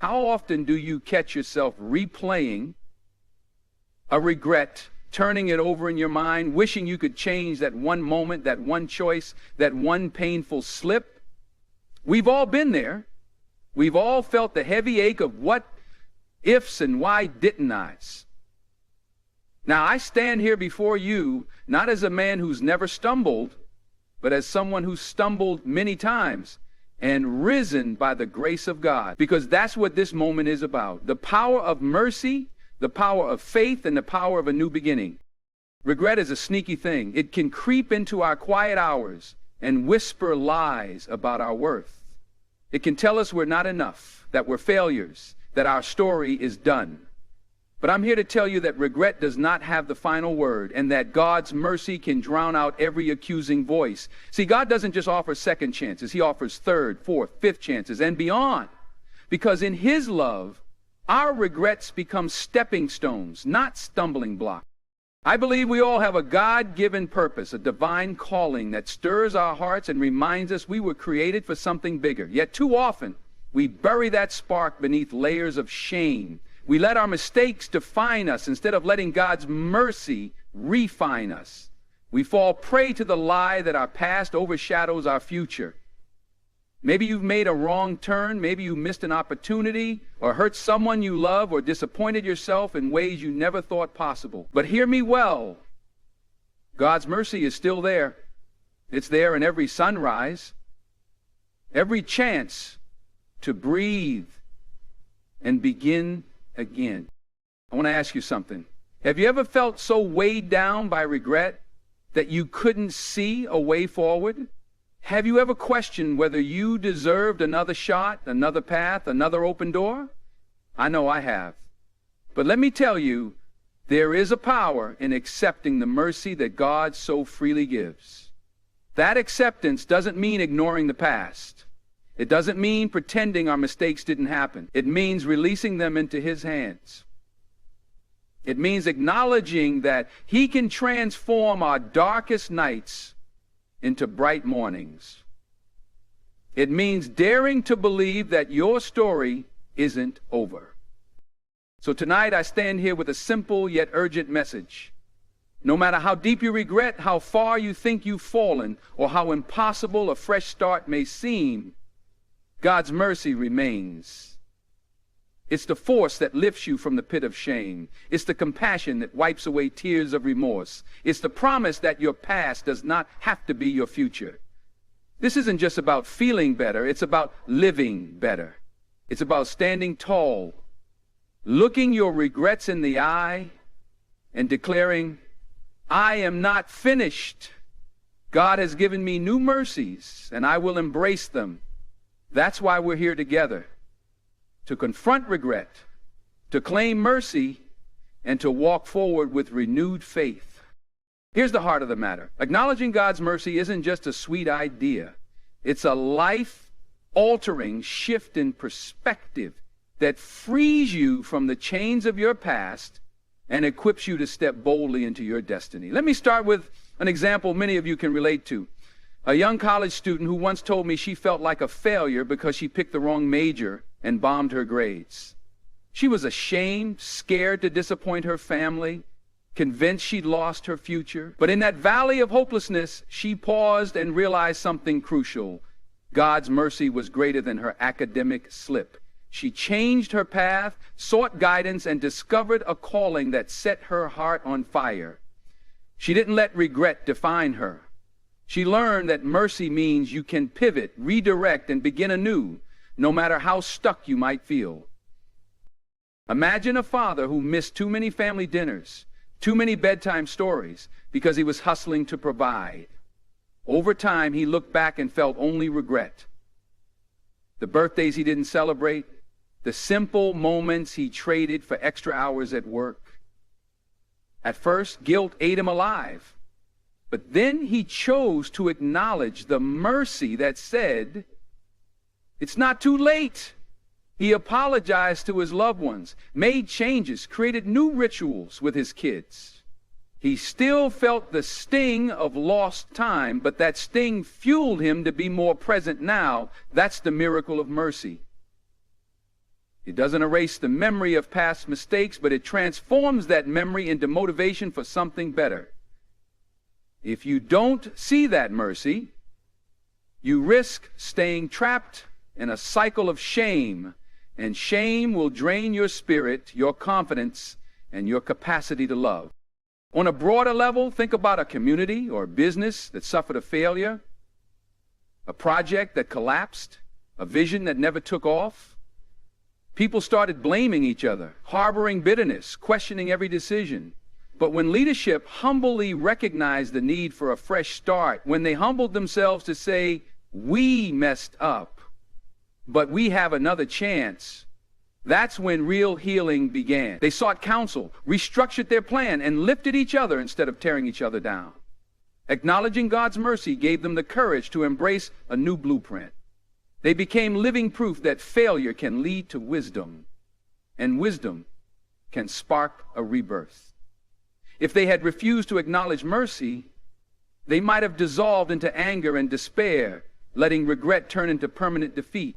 How often do you catch yourself replaying a regret, turning it over in your mind, wishing you could change that one moment, that one choice, that one painful slip? We've all been there. We've all felt the heavy ache of what ifs and why didn't I's. Now, I stand here before you not as a man who's never stumbled, but as someone who's stumbled many times and risen by the grace of God, because that's what this moment is about. The power of mercy, the power of faith, and the power of a new beginning. Regret is a sneaky thing. It can creep into our quiet hours and whisper lies about our worth. It can tell us we're not enough, that we're failures, that our story is done. But I'm here to tell you that regret does not have the final word, and that God's mercy can drown out every accusing voice. See, God doesn't just offer second chances. He offers third, fourth, fifth chances, and beyond. Because in His love, our regrets become stepping stones, not stumbling blocks. I believe we all have a God-given purpose, a divine calling that stirs our hearts and reminds us we were created for something bigger. Yet too often, we bury that spark beneath layers of shame. We let our mistakes define us instead of letting God's mercy refine us. We fall prey to the lie that our past overshadows our future. Maybe you've made a wrong turn, maybe you missed an opportunity, or hurt someone you love, or disappointed yourself in ways you never thought possible. But hear me well. God's mercy is still there. It's there in every sunrise, every chance to breathe and begin again. I want to ask you something. Have you ever felt so weighed down by regret that you couldn't see a way forward? Have you ever questioned whether you deserved another shot, another path, another open door? I know I have. But let me tell you, there is a power in accepting the mercy that God so freely gives. That acceptance doesn't mean ignoring the past. It doesn't mean pretending our mistakes didn't happen. It means releasing them into His hands. It means acknowledging that He can transform our darkest nights into bright mornings. It means daring to believe that your story isn't over. So tonight I stand here with a simple yet urgent message. No matter how deep you regret, how far you think you've fallen, or how impossible a fresh start may seem, God's mercy remains. It's the force that lifts you from the pit of shame. It's the compassion that wipes away tears of remorse. It's the promise that your past does not have to be your future. This isn't just about feeling better. It's about living better. It's about standing tall, looking your regrets in the eye, and declaring, I am not finished. God has given me new mercies, and I will embrace them. That's why we're here together, to confront regret, to claim mercy, and to walk forward with renewed faith. Here's the heart of the matter. Acknowledging God's mercy isn't just a sweet idea. It's a life-altering shift in perspective that frees you from the chains of your past and equips you to step boldly into your destiny. Let me start with an example many of you can relate to. A young college student who once told me she felt like a failure because she picked the wrong major and bombed her grades. She was ashamed, scared to disappoint her family, convinced she'd lost her future. But in that valley of hopelessness, she paused and realized something crucial. God's mercy was greater than her academic slip. She changed her path, sought guidance, and discovered a calling that set her heart on fire. She didn't let regret define her. She learned that mercy means you can pivot, redirect, and begin anew, no matter how stuck you might feel. Imagine a father who missed too many family dinners, too many bedtime stories, because he was hustling to provide. Over time, he looked back and felt only regret. The birthdays he didn't celebrate, the simple moments he traded for extra hours at work. At first, guilt ate him alive. But then he chose to acknowledge the mercy that said, it's not too late. He apologized to his loved ones, made changes, created new rituals with his kids. He still felt the sting of lost time, but that sting fueled him to be more present now. That's the miracle of mercy. It doesn't erase the memory of past mistakes, but it transforms that memory into motivation for something better. If you don't see that mercy, you risk staying trapped in a cycle of shame, and shame will drain your spirit, your confidence, and your capacity to love. On a broader level, think about a community or a business that suffered a failure, a project that collapsed, a vision that never took off. People started blaming each other, harboring bitterness, questioning every decision. But when leadership humbly recognized the need for a fresh start, when they humbled themselves to say, "We messed up, but we have another chance," that's when real healing began. They sought counsel, restructured their plan, and lifted each other instead of tearing each other down. Acknowledging God's mercy gave them the courage to embrace a new blueprint. They became living proof that failure can lead to wisdom, and wisdom can spark a rebirth. If they had refused to acknowledge mercy, they might have dissolved into anger and despair, letting regret turn into permanent defeat.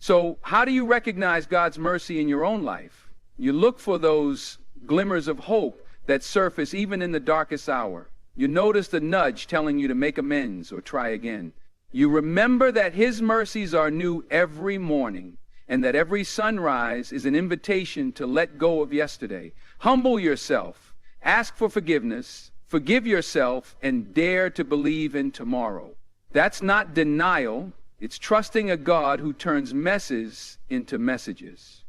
So, how do you recognize God's mercy in your own life? You look for those glimmers of hope that surface even in the darkest hour. You notice the nudge telling you to make amends or try again. You remember that His mercies are new every morning, and that every sunrise is an invitation to let go of yesterday. Humble yourself, ask for forgiveness, forgive yourself, and dare to believe in tomorrow. That's not denial. It's trusting a God who turns messes into messages.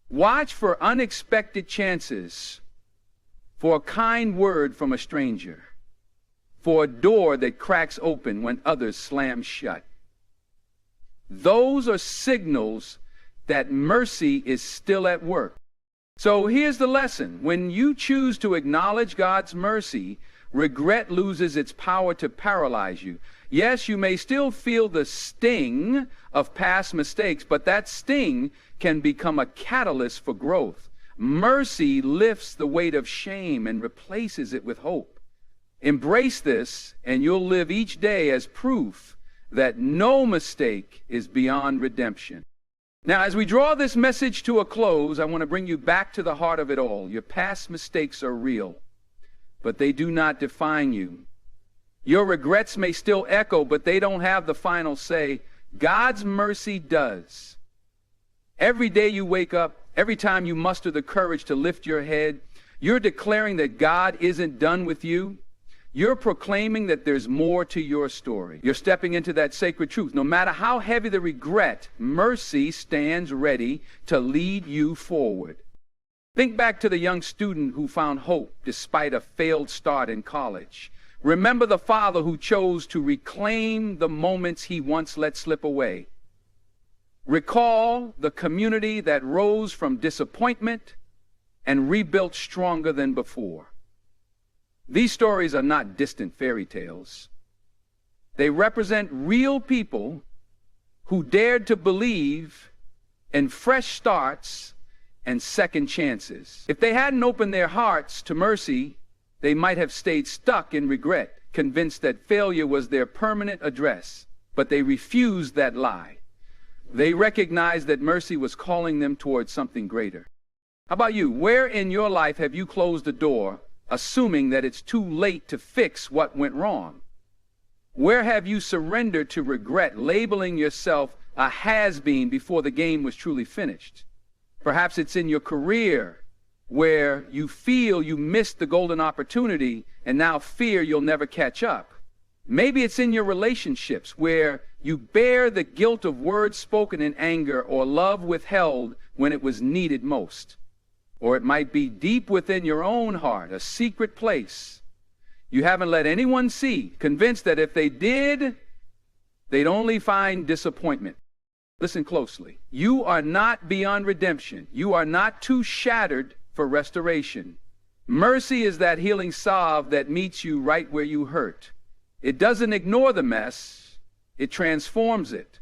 Watch for unexpected chances, for a kind word from a stranger, for a door that cracks open when others slam shut. Those are signals that mercy is still at work. So here's the lesson. When you choose to acknowledge God's mercy, regret loses its power to paralyze you. Yes, you may still feel the sting of past mistakes, but that sting can become a catalyst for growth. Mercy lifts the weight of shame and replaces it with hope. Embrace this, and you'll live each day as proof that no mistake is beyond redemption. Now, as we draw this message to a close, I want to bring you back to the heart of it all. Your past mistakes are real, but they do not define you. Your regrets may still echo, but they don't have the final say. God's mercy does. Every day you wake up, every time you muster the courage to lift your head, you're declaring that God isn't done with you. You're proclaiming that there's more to your story. You're stepping into that sacred truth. No matter how heavy the regret, mercy stands ready to lead you forward. Think back to the young student who found hope despite a failed start in college. Remember the father who chose to reclaim the moments he once let slip away. Recall the community that rose from disappointment and rebuilt stronger than before. These stories are not distant fairy tales. They represent real people who dared to believe in fresh starts and second chances. If they hadn't opened their hearts to mercy, they might have stayed stuck in regret, convinced that failure was their permanent address. But they refused that lie. They recognized that mercy was calling them towards something greater. How about you? Where in your life have you closed the door, assuming that it's too late to fix what went wrong? Where have you surrendered to regret, labeling yourself a has-been before the game was truly finished? Perhaps it's in your career where you feel you missed the golden opportunity and now fear you'll never catch up. Maybe it's in your relationships where you bear the guilt of words spoken in anger or love withheld when it was needed most. Or it might be deep within your own heart, a secret place you haven't let anyone see, convinced that if they did, they'd only find disappointment. Listen closely. You are not beyond redemption. You are not too shattered for restoration. Mercy is that healing salve that meets you right where you hurt. It doesn't ignore the mess, it transforms it.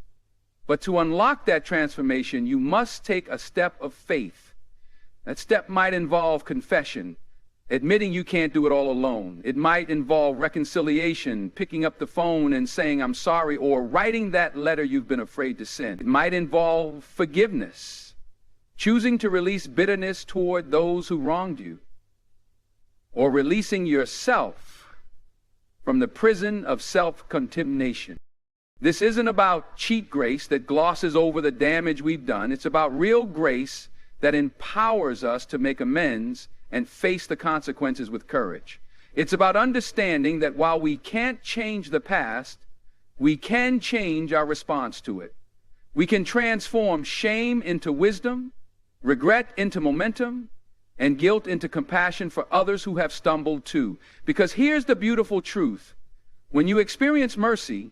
But to unlock that transformation, you must take a step of faith. That step might involve confession, admitting you can't do it all alone. It might involve reconciliation, picking up the phone and saying, I'm sorry, or writing that letter you've been afraid to send. It might involve forgiveness, choosing to release bitterness toward those who wronged you, or releasing yourself from the prison of self-condemnation. This isn't about cheap grace that glosses over the damage we've done. It's about real grace that empowers us to make amends and face the consequences with courage. It's about understanding that while we can't change the past, we can change our response to it. We can transform shame into wisdom, regret into momentum, and guilt into compassion for others who have stumbled too. Because here's the beautiful truth. When you experience mercy,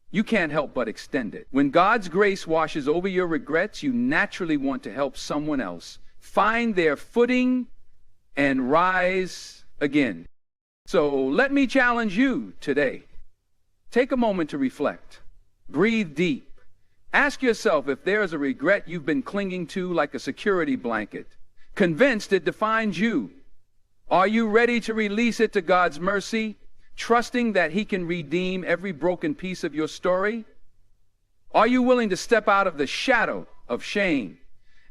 you can't help but extend it. When God's grace washes over your regrets, you naturally want to help someone else find their footing and rise again. So let me challenge you today. Take a moment to reflect. Breathe deep. Ask yourself if there is a regret you've been clinging to like a security blanket, convinced it defines you. Are you ready to release it to God's mercy, trusting that He can redeem every broken piece of your story? Are you willing to step out of the shadow of shame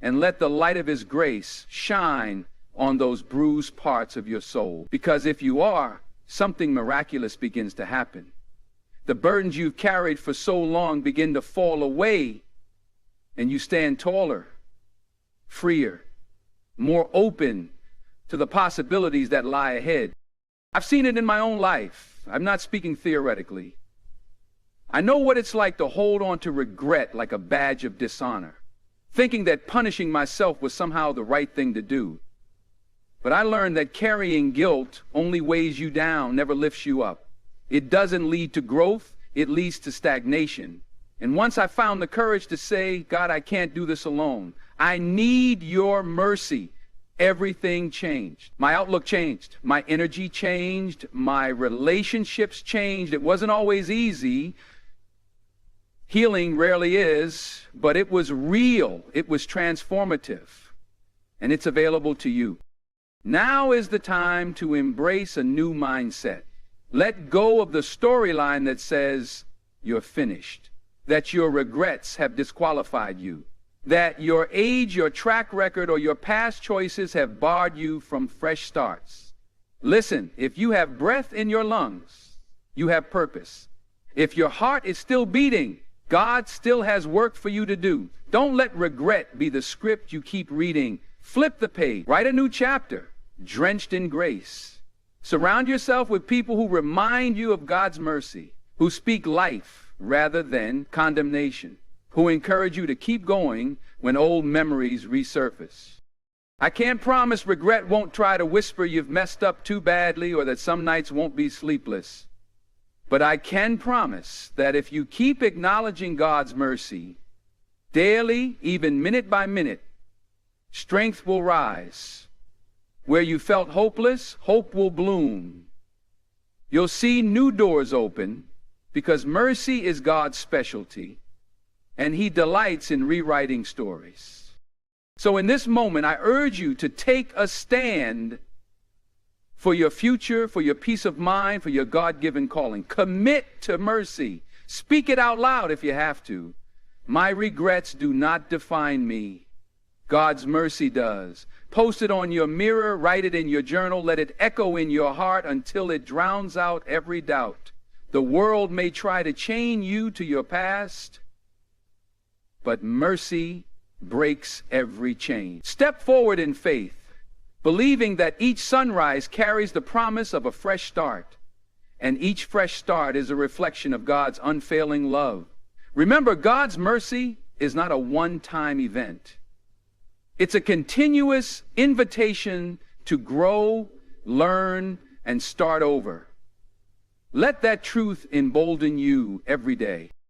and let the light of His grace shine on those bruised parts of your soul? Because if you are, something miraculous begins to happen. The burdens you've carried for so long begin to fall away, and you stand taller, freer, more open to the possibilities that lie ahead. I've seen it in my own life. I'm not speaking theoretically. I know what it's like to hold on to regret like a badge of dishonor, thinking that punishing myself was somehow the right thing to do. But I learned that carrying guilt only weighs you down, never lifts you up. It doesn't lead to growth, it leads to stagnation. And once I found the courage to say, God, I can't do this alone. I need your mercy. Everything changed. My outlook changed. My energy changed. My relationships changed. It wasn't always easy. Healing rarely is, but it was real. It was transformative. And it's available to you. Now is the time to embrace a new mindset. Let go of the storyline that says you're finished, that your regrets have disqualified you, that your age, your track record, or your past choices have barred you from fresh starts. Listen, if you have breath in your lungs, you have purpose. If your heart is still beating, God still has work for you to do. Don't let regret be the script you keep reading. Flip the page, write a new chapter, drenched in grace. Surround yourself with people who remind you of God's mercy, who speak life rather than condemnation, who encourage you to keep going when old memories resurface. I can't promise regret won't try to whisper you've messed up too badly or that some nights won't be sleepless. But I can promise that if you keep acknowledging God's mercy daily, even minute by minute, strength will rise. Where you felt hopeless, hope will bloom. You'll see new doors open because mercy is God's specialty, and He delights in rewriting stories. So in this moment, I urge you to take a stand for your future, for your peace of mind, for your God-given calling. Commit to mercy. Speak it out loud if you have to. My regrets do not define me. God's mercy does. Post it on your mirror, write it in your journal, let it echo in your heart until it drowns out every doubt. The world may try to chain you to your past, but mercy breaks every chain. Step forward in faith, believing that each sunrise carries the promise of a fresh start, and each fresh start is a reflection of God's unfailing love. Remember, God's mercy is not a one-time event. It's a continuous invitation to grow, learn, and start over. Let that truth embolden you every day.